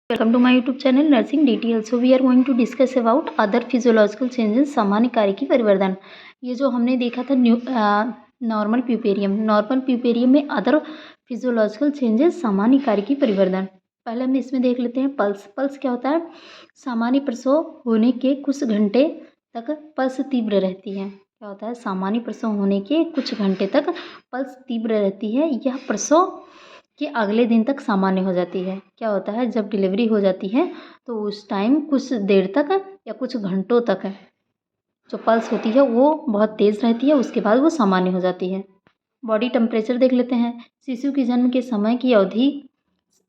Welcome to my YouTube channel Nursing Details. So we are going to discuss about other physiological changes सामान्य कार्य की परिवर्तन। ये जो हमने देखा था नॉर्मल प्यूपेरियम में अदर फिजियोलॉजिकल चेंजेस सामान्य कार्य की परिवर्तन। पहले हम इसमें देख लेते हैं पल्स क्या होता है। सामान्य प्रसव होने के कुछ घंटे तक पल्स तीव्र रहती है। क्या होता है, सामान्य प्रसव होने के कुछ घंटे तक पल्स तीव्र रहती है। यह प्रसव कि अगले दिन तक सामान्य हो जाती है। क्या होता है, जब डिलीवरी हो जाती है तो उस टाइम कुछ देर तक या कुछ घंटों तक जो पल्स होती है वो बहुत तेज़ रहती है, उसके बाद वो सामान्य हो जाती है। बॉडी टेम्परेचर देख लेते हैं। शिशु के जन्म के समय की अवधि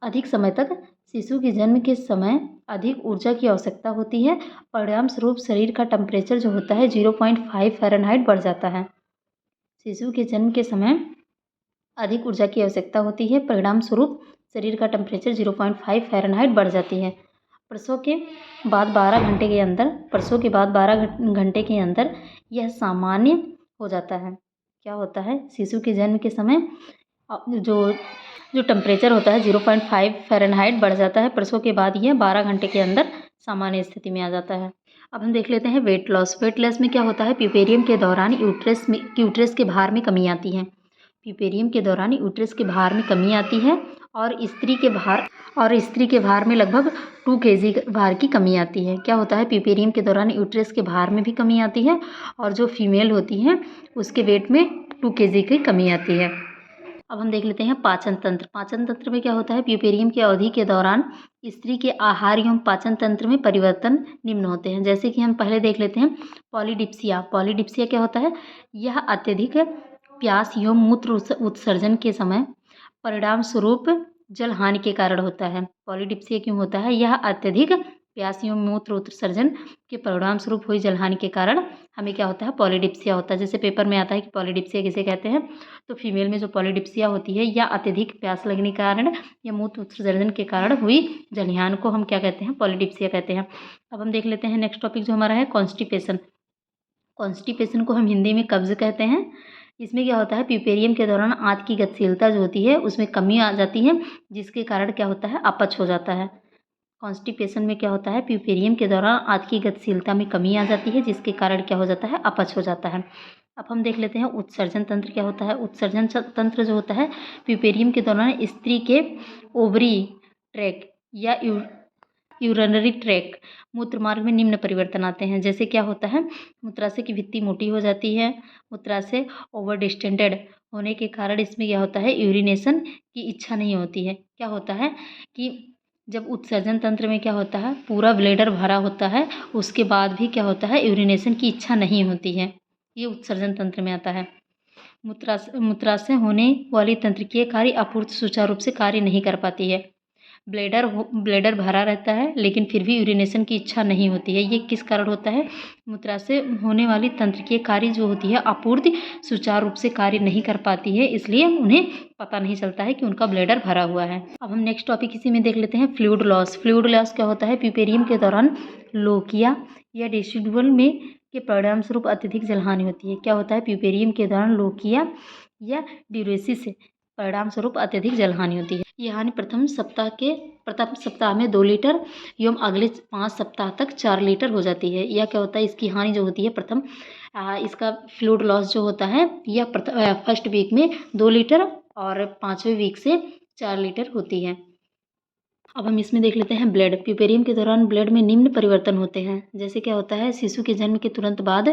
अधिक समय तक शिशु के जन्म के समय अधिक ऊर्जा की आवश्यकता होती है। परिणाम स्वरूप शरीर का टेम्परेचर जो होता है 0.5 फ़ारेनहाइट बढ़ जाता है। शिशु के जन्म के समय अधिक ऊर्जा की आवश्यकता होती है, परिणाम स्वरूप शरीर का टेम्परेचर 0.5 फ़ारेनहाइट बढ़ जाती है। प्रसव के बाद 12 घंटे के अंदर यह सामान्य हो जाता है। क्या होता है, शिशु के जन्म के समय जो टेम्परेचर होता है 0.5 फ़ारेनहाइट बढ़ जाता है। प्रसव के बाद यह 12 घंटे के अंदर सामान्य स्थिति में आ जाता है। अब हम देख लेते हैं वेट लॉस में क्या होता है। प्यूपेरियम के दौरान यूट्रस के भार में कमी आती है। प्यूपेरियम के दौरान यूट्रस के भार में कमी आती है और स्त्री के भार में लगभग 2 kg भार की कमी आती है। क्या होता है, प्यूपेरियम के दौरान यूट्रस के भार में भी कमी आती है और जो फीमेल होती है उसके वेट में 2 kg की कमी आती है। अब हम देख लेते हैं पाचन तंत्र में क्या होता है। प्यूपेरियम की अवधि के दौरान स्त्री के आहार एवं पाचन तंत्र में परिवर्तन निम्न होते हैं। जैसे कि हम पहले देख लेते हैं पॉलीडिप्सिया क्या होता है। यह अत्यधिक प्यास एवं मूत्र उत्सर्जन के समय परिणाम स्वरूप जल हानि के कारण होता है। पॉलीडिप्सिया क्यों होता है, यह अत्यधिक प्यास एवं मूत्र उत्सर्जन के परिणाम स्वरूप हुई जलहानि के कारण हमें क्या होता है, पॉलीडिप्सिया होता है। जैसे पेपर में आता है कि पॉलीडिप्सिया किसे कहते हैं, तो फीमेल में जो पॉलीडिप्सिया होती है या अत्यधिक प्यास लगने के कारण या मूत्र उत्सर्जन के कारण हुई जलहानि को हम क्या कहते हैं, पॉलीडिप्सिया कहते हैं। अब हम देख लेते हैं नेक्स्ट टॉपिक जो हमारा है कॉन्स्टिपेशन को हम हिंदी में कब्ज कहते हैं। इसमें क्या होता है, प्यूपेरियम के दौरान आंत की गतिशीलता जो होती है उसमें कमी आ जाती है, जिसके कारण क्या होता है, अपच हो जाता है। कॉन्स्टिपेशन में क्या होता है, प्यूपेरियम के दौरान आंत की गतिशीलता में कमी आ जाती है, जिसके कारण क्या हो जाता है, अपच हो जाता है। अब हम देख लेते हैं उत्सर्जन तंत्र क्या होता है। उत्सर्जन तंत्र जो होता है प्यूपेरियम के दौरान स्त्री के ओवरी ट्रैक या यूरिनरी ट्रैक मूत्र मार्ग में निम्न परिवर्तन आते हैं। जैसे क्या होता है, मूत्राशय की भित्ति मोटी हो जाती है। मूत्राशय ओवर डिस्टेंडेड होने के कारण इसमें क्या होता है, यूरिनेशन की इच्छा नहीं होती है। क्या होता है कि जब उत्सर्जन तंत्र में क्या होता है, पूरा ब्लैडर भरा होता है, उसके बाद भी क्या होता है, यूरिनेशन की इच्छा नहीं होती है। ये उत्सर्जन तंत्र में आता है। मूत्राशय होने वाली तंत्रिकीय कार्य आपूर्ति सुचारू रूप से कार्य नहीं कर पाती है। ब्लैडर भरा रहता है लेकिन फिर भी यूरिनेशन की इच्छा नहीं होती है। ये किस कारण होता है, मूत्राशय होने वाली तंत्रिकीय कार्य जो होती है आपूर्ति सुचारू रूप से कार्य नहीं कर पाती है, इसलिए उन्हें पता नहीं चलता है कि उनका ब्लैडर भरा हुआ है। अब हम नेक्स्ट टॉपिक इसी में देख लेते हैं फ्लूइड लॉस क्या होता है। प्यूपेरियम के दौरान लोकिया या डेसिडुअल में के परिणाम स्वरूप अत्यधिक जलहानि होती है। क्या होता है, प्यूपेरियम के दौरान लोकिया या ड्यूरेसिस परिणाम स्वरूप अत्यधिक जलहानि होती है। यह हानि प्रथम सप्ताह में 2 लीटर एवं अगले 5 सप्ताह तक 4 लीटर हो जाती है। यह क्या होता है, इसकी हानि जो होती है इसका फ्लूइड लॉस जो होता है यह फर्स्ट वीक में 2 लीटर और 5वें वीक से 4 लीटर होती है। अब हम इसमें देख लेते हैं ब्लड। प्यूपेरियम के दौरान ब्लड में निम्न परिवर्तन होते हैं। जैसे क्या होता है, शिशु के जन्म के तुरंत बाद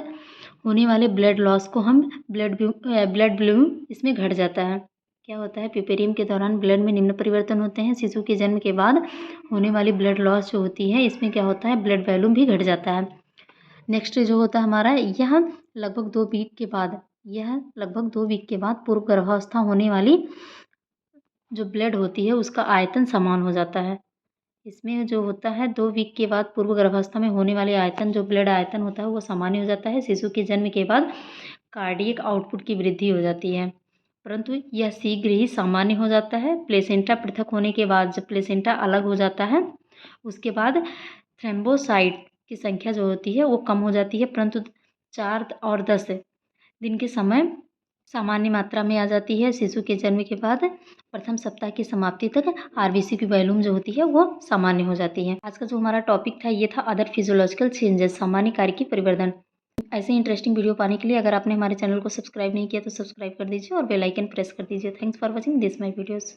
होने वाले ब्लड लॉस को हम ब्लड ब्लूम इसमें घट जाता है। क्या होता है, प्यूपेरियम के दौरान ब्लड में निम्न परिवर्तन होते हैं। शिशु के जन्म के बाद होने वाली ब्लड लॉस जो होती है इसमें क्या होता है, ब्लड वॉल्यूम भी घट जाता है। नेक्स्ट जो होता है हमारा, यह लगभग 2 वीक के बाद पूर्व गर्भावस्था होने वाली जो ब्लड होती है उसका आयतन समान हो जाता है। इसमें जो होता है 2 वीक के बाद पूर्व गर्भावस्था में होने वाले आयतन जो ब्लड आयतन होता है वो सामान्य हो जाता है। शिशु के जन्म के बाद कार्डियक आउटपुट की वृद्धि हो जाती है, परंतु यह शीघ्र ही सामान्य हो जाता है। प्लेसेंटा पृथक होने के बाद जब प्लेसेंटा अलग हो जाता है उसके बाद थ्रोम्बोसाइट की संख्या जो होती है वो कम हो जाती है, परंतु 4 और 10 दिन के समय सामान्य मात्रा में आ जाती है। शिशु के जन्म के बाद प्रथम सप्ताह की समाप्ति तक आरबीसी की वॉल्यूम जो होती है वो सामान्य हो जाती है। आज का जो हमारा टॉपिक था ये था अदर फिजियोलॉजिकल चेंजेस, सामान्य कार्य की परिवर्तन। ऐसे इंटरेस्टिंग वीडियो पाने के लिए अगर आपने हमारे चैनल को सब्सक्राइब नहीं किया तो सब्सक्राइब कर दीजिए और बेल आइकन प्रेस कर दीजिए। Thanks for watching this my videos.